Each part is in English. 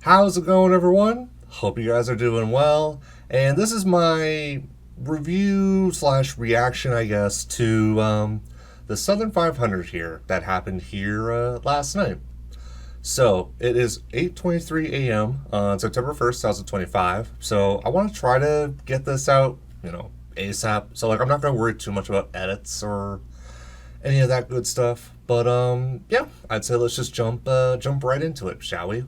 How's it going, everyone? Hope you guys are doing well. And this is my review slash reaction, I guess, to the Southern 500 here that happened here last night. So it is 8:23 a.m. on September 1st, 2025. So I want to try to get this out, ASAP. So I'm not gonna worry too much about edits or any of that good stuff. But yeah, I'd say let's just jump right into it, shall we?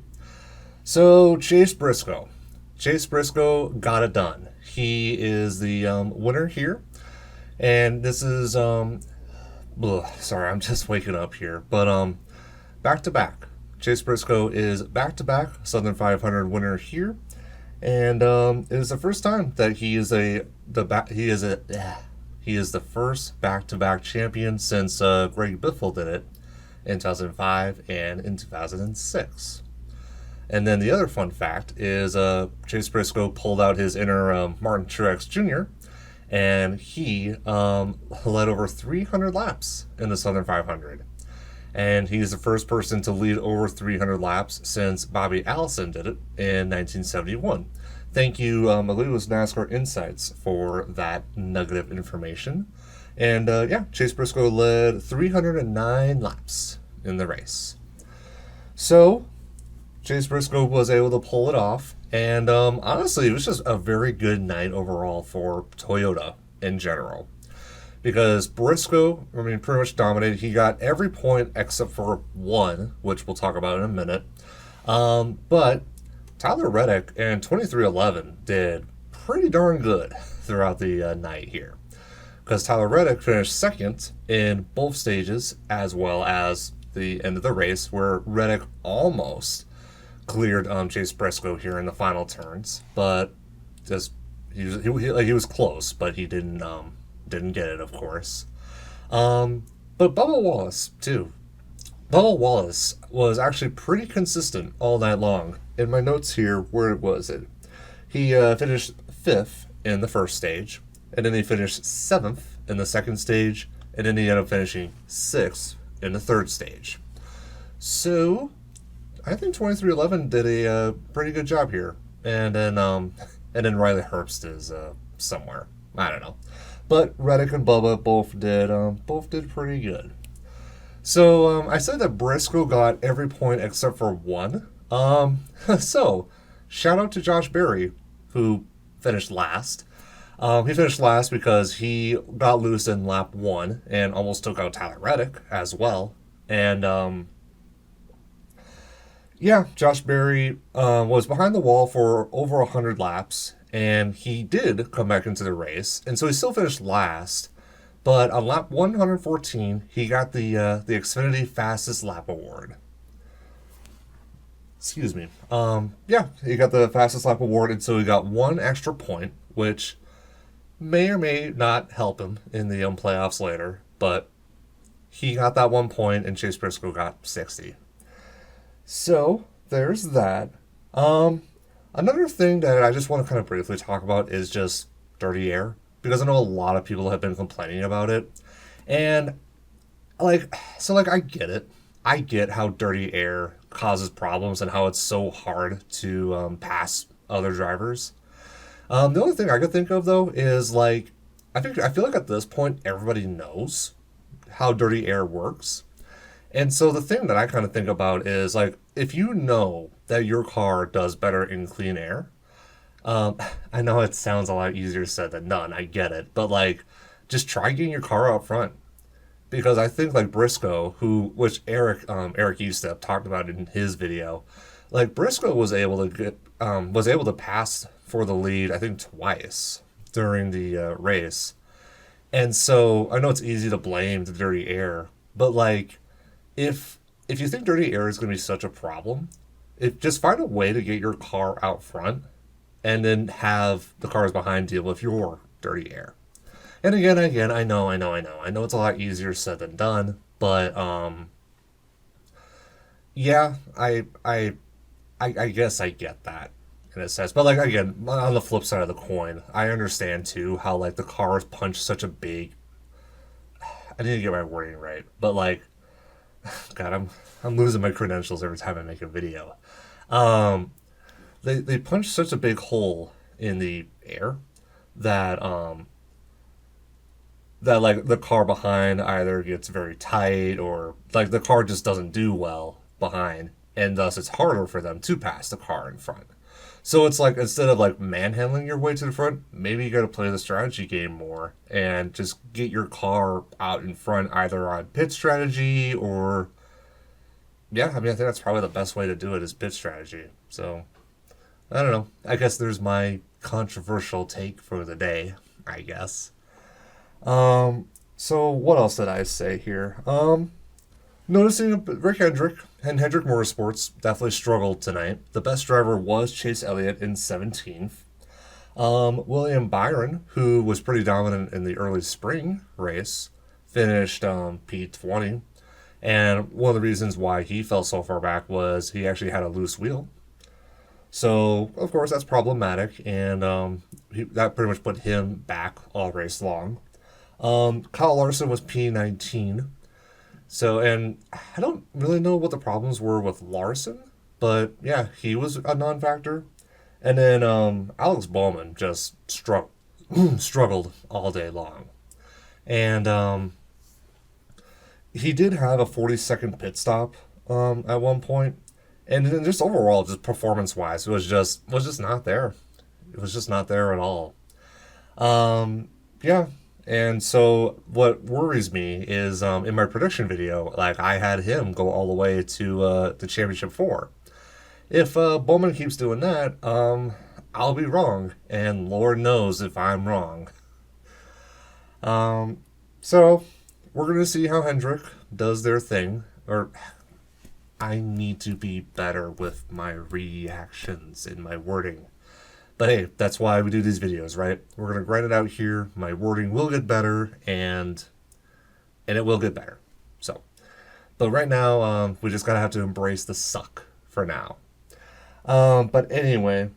So Chase Briscoe. Chase Briscoe got it done. He is the winner here, and this is sorry, I'm just waking up here, but back to back. Chase Briscoe is back to back Southern 500 winner here, and it is the first time that he is the first back to back champion since Greg Biffle did it in 2005 and in 2006. And then the other fun fact is Chase Briscoe pulled out his inner Martin Truex Jr., and he led over 300 laps in the Southern 500. And he's the first person to lead over 300 laps since Bobby Allison did it in 1971. Thank you, I believe it was NASCAR Insights, for that nugget of information. And yeah, Chase Briscoe led 309 laps in the race. So Chase Briscoe was able to pull it off, and honestly, it was just a very good night overall for Toyota in general. Because Briscoe, pretty much dominated. He got every point except for one, which we'll talk about in a minute. But Tyler Reddick and 2311 did pretty darn good throughout the night here. Because Tyler Reddick finished second in both stages, as well as the end of the race, where Reddick almost cleared Chase Briscoe here in the final turns, but just he was close, but he didn't get it, of course. But Bubba Wallace too. Bubba Wallace was actually pretty consistent all night long. In my notes here, where was it? He finished fifth in the first stage, and then he finished seventh in the second stage, and then he ended up finishing sixth in the third stage. So I think 2311 did a pretty good job here, and then Riley Herbst is somewhere. I don't know, but Reddick and Bubba both did pretty good. So I said that Briscoe got every point except for one. So shout out to Josh Berry, who finished last. He finished last because he got loose in lap one and almost took out Tyler Reddick as well, and yeah, Josh Berry was behind the wall for over 100 laps, and he did come back into the race, and so he still finished last. But on lap 114, he got the Xfinity Fastest Lap Award. Excuse me. Yeah, he got the Fastest Lap Award, and so he got one extra point, which may or may not help him in the playoffs later, but he got that 1 point, and Chase Briscoe got 60. So there's that. Another thing that I just want to kind of briefly talk about is just dirty air, because I know a lot of people have been complaining about it, and I get it. I get how dirty air causes problems and how it's so hard to pass other drivers. The only thing I could think of though is I feel like at this point everybody knows how dirty air works. And so the thing that I kind of think about is if you know that your car does better in clean air, I know it sounds a lot easier said than done. I get it, but just try getting your car out front, because I think Briscoe, which Eric Estep talked about in his video, Briscoe was able to pass for the lead I think twice during the race, and so I know it's easy to blame the dirty air, but if you think dirty air is going to be such a problem, just find a way to get your car out front, and then have the cars behind deal with your dirty air. And again, I know it's a lot easier said than done, but yeah, I guess I get that in a sense. But again, on the flip side of the coin, I understand too how the cars punch such a big. I need to get my wording right, but God, I'm losing my credentials every time I make a video. they punch such a big hole in the air that that like the car behind either gets very tight or like the car just doesn't do well behind, and thus it's harder for them to pass the car in front. So it's like instead of like manhandling your way to the front, maybe you got to play the strategy game more and just get your car out in front either on pit strategy or yeah, I mean I think that's probably the best way to do it is pit strategy. So I don't know. I guess there's my controversial take for the day, I guess. So what else did I say here? Noticing Rick Hendrick and Hendrick Motorsports definitely struggled tonight. The best driver was Chase Elliott in 17th. William Byron, who was pretty dominant in the early spring race, finished P20. And one of the reasons why he fell so far back was he actually had a loose wheel. So, of course, that's problematic, and that pretty much put him back all race long. Kyle Larson was P19. So, and I don't really know what the problems were with Larson, but yeah, he was a non factor. And then Alex Bowman just struggled all day long. And he did have a 40-second pit stop at one point. And then just overall, just performance wise, it was just not there. It was just not there at all. Yeah. And so what worries me is in my prediction video, like I had him go all the way to the championship 4. If Bowman keeps doing that, I'll be wrong, and Lord knows if I'm wrong. So we're gonna see how Hendrick does their thing, or I need to be better with my reactions in my wording. But hey, that's why we do these videos, right? We're going to grind it out here. My wording will get better, and it will get better. So, but right now, we just got to have to embrace the suck for now. But anyway,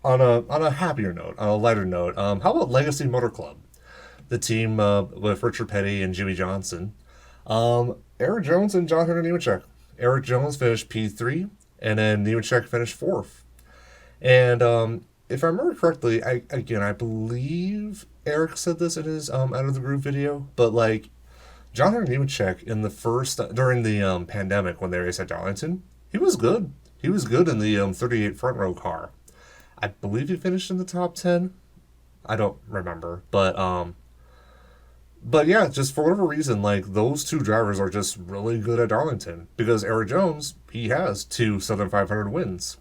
on a happier note, on a lighter note, how about Legacy Motor Club? The team with Richard Petty and Jimmy Johnson. Eric Jones and John Hunter Nemechek. Eric Jones finished P3, and then Nemechek finished 4th. And if I remember correctly, I believe Eric said this in his out of the group video, but like John Hunter Nemechek in the first during the pandemic when they raced at Darlington, he was good. He was good in the 38 front row car. I believe he finished in the top 10. I don't remember, but yeah, just for whatever reason, like those two drivers are just really good at Darlington because Eric Jones, he has 2 Southern 500 wins.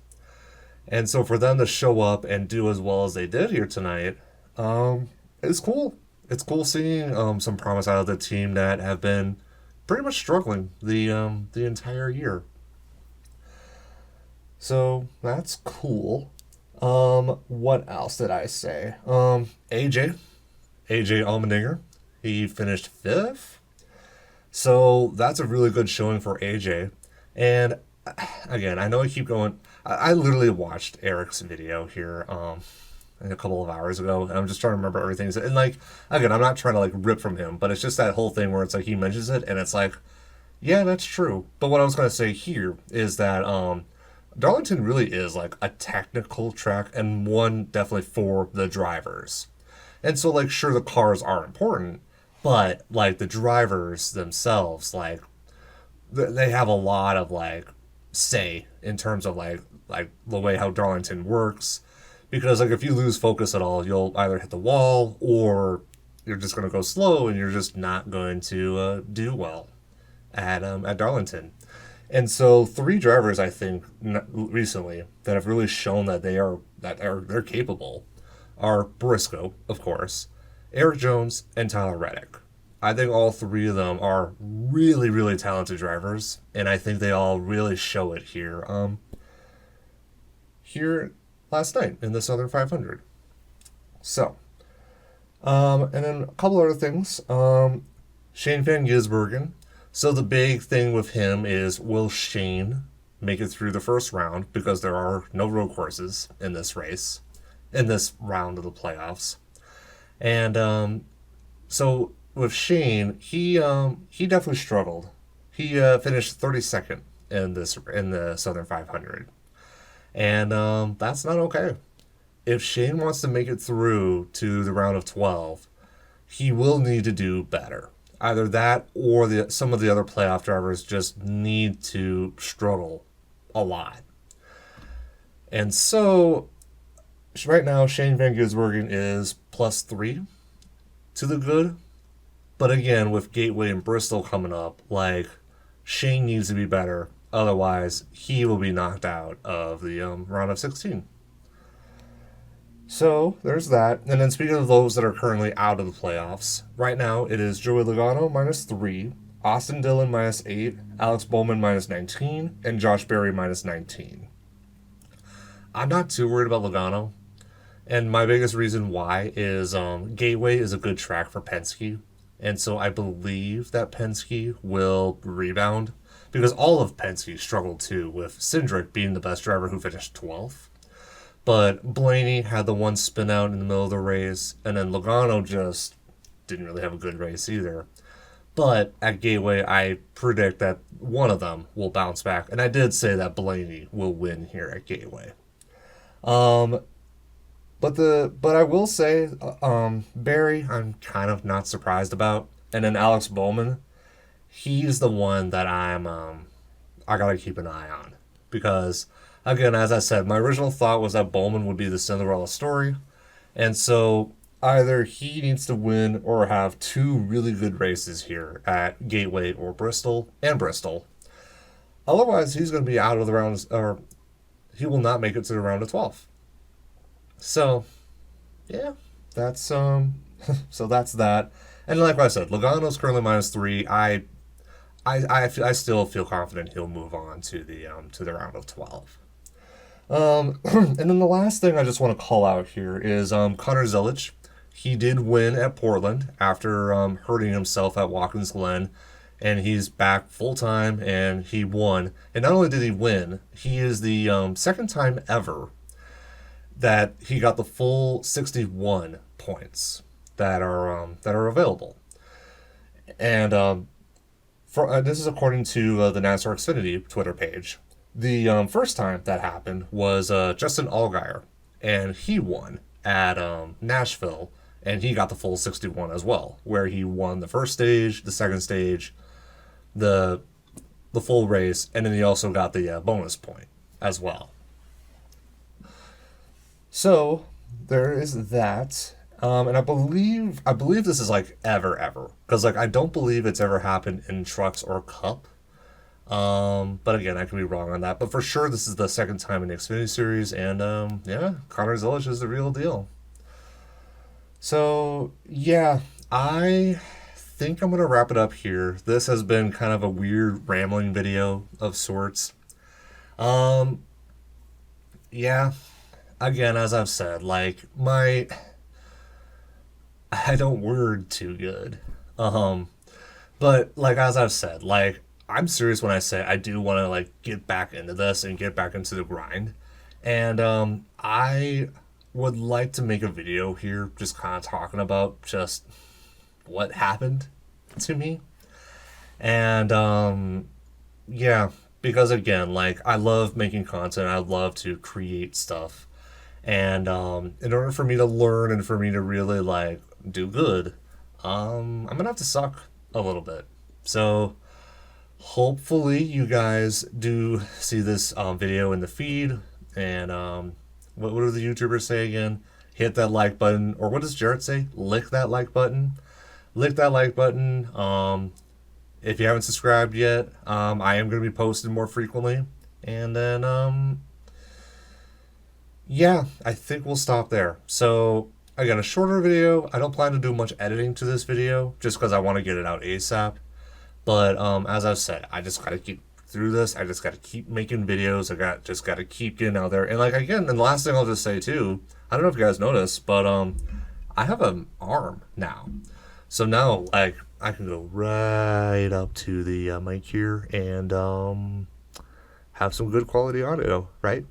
And so for them to show up and do as well as they did here tonight, it's cool. It's cool seeing some promise out of the team that have been pretty much struggling the entire year. So that's cool. What else did I say? AJ Allmendinger, he finished 5th. So that's a really good showing for AJ. And again, I know I keep going. I literally watched Eric's video here a couple of hours ago, and I'm just trying to remember everything. And like, again, I'm not trying to like rip from him, but it's just that whole thing where it's like he mentions it, and it's like, yeah, that's true. But what I was going to say here is that Darlington really is like a technical track, and one definitely for the drivers. And so, like, sure, the cars are important, but like the drivers themselves, like, they have a lot of like say in terms of like the way how Darlington works, because like if you lose focus at all, you'll either hit the wall or you're just going to go slow and you're just not going to do well at Darlington. And so 3 drivers I think recently that have really shown that they're capable are Briscoe, of course, Eric Jones, and Tyler Reddick. I think all 3 of them are really, really talented drivers, and I think they all really show it here. Here last night in the Southern 500. So, and then a couple other things. Shane Van Gisbergen. So the big thing with him is, will Shane make it through the first round? Because there are no road courses in this race, in this round of the playoffs. And so with Shane, he definitely struggled. He finished 32nd in the Southern 500. And that's not okay. If Shane wants to make it through to the round of 12, he will need to do better. Either that or some of the other playoff drivers just need to struggle a lot. And so, right now, Shane Van Gisbergen is +3 to the good. But again, with Gateway and Bristol coming up, like, Shane needs to be better. Otherwise, he will be knocked out of the round of 16. So there's that. And then speaking of those that are currently out of the playoffs, right now it is Joey Logano -3, Austin Dillon -8, Alex Bowman -19, and Josh Berry -19. I'm not too worried about Logano. And my biggest reason why is Gateway is a good track for Penske. And so I believe that Penske will rebound because all of Penske struggled too, with Cindric being the best driver who finished 12th. But Blaney had the one spin out in the middle of the race, and then Logano just didn't really have a good race either. But at Gateway, I predict that one of them will bounce back, and I did say that Blaney will win here at Gateway. But I will say, Barry, I'm kind of not surprised about, and then Alex Bowman, he's the one that I gotta keep an eye on because, again, as I said, my original thought was that Bowman would be the Cinderella story, and so either he needs to win or have two really good races here at Gateway or Bristol and Bristol. Otherwise, he's going to be out of the rounds, or he will not make it to the round of 12. So, yeah, that's so that's that. And like I said, Logano's currently -3. I still feel confident he'll move on to the round of 12. And then the last thing I just want to call out here is Connor Zilic. He did win at Portland after hurting himself at Watkins Glen, and he's back full time and he won. And not only did he win, he is the second time ever that he got the full 61 points that are available. And this is according to the NASCAR Xfinity Twitter page. The first time that happened was Justin Allgaier, and he won at Nashville, and he got the full 61 as well, where he won the first stage, the second stage, the full race, and then he also got the bonus point as well. So there is that, and I believe this is like ever, because like I don't believe it's ever happened in trucks or cup. But again, I could be wrong on that. But for sure, this is the second time in the Xfinity Series, and yeah, Connor Zilic is the real deal. So yeah, I think I'm gonna wrap it up here. This has been kind of a weird rambling video of sorts. Yeah. Again, as I've said, like I don't word too good. But like as I've said, like I'm serious when I say I do want to like get back into this and get back into the grind. And I would like to make a video here just kind of talking about just what happened to me. And yeah, because again, like I love making content. I love to create stuff. And in order for me to learn and for me to really like do good, I'm gonna have to suck a little bit. So hopefully you guys do see this video in the feed. And what do the YouTubers say again? Hit that like button, or what does Jarrett say? Lick that like button. Lick that like button. If you haven't subscribed yet, I am gonna be posting more frequently. And then yeah, I think we'll stop there. So, again, a shorter video. I don't plan to do much editing to this video just because I want to get it out ASAP. But as I've said, I just got to keep through this. I just got to keep making videos. Just got to keep getting out there. And like again, and the last thing I'll just say too, I don't know if you guys noticed, but I have an arm now. So now like I can go right up to the mic here and have some good quality audio, right?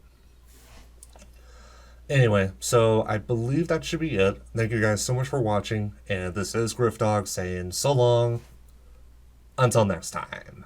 Anyway, so I believe that should be it. Thank you guys so much for watching, and this is Griff Dog saying so long, until next time.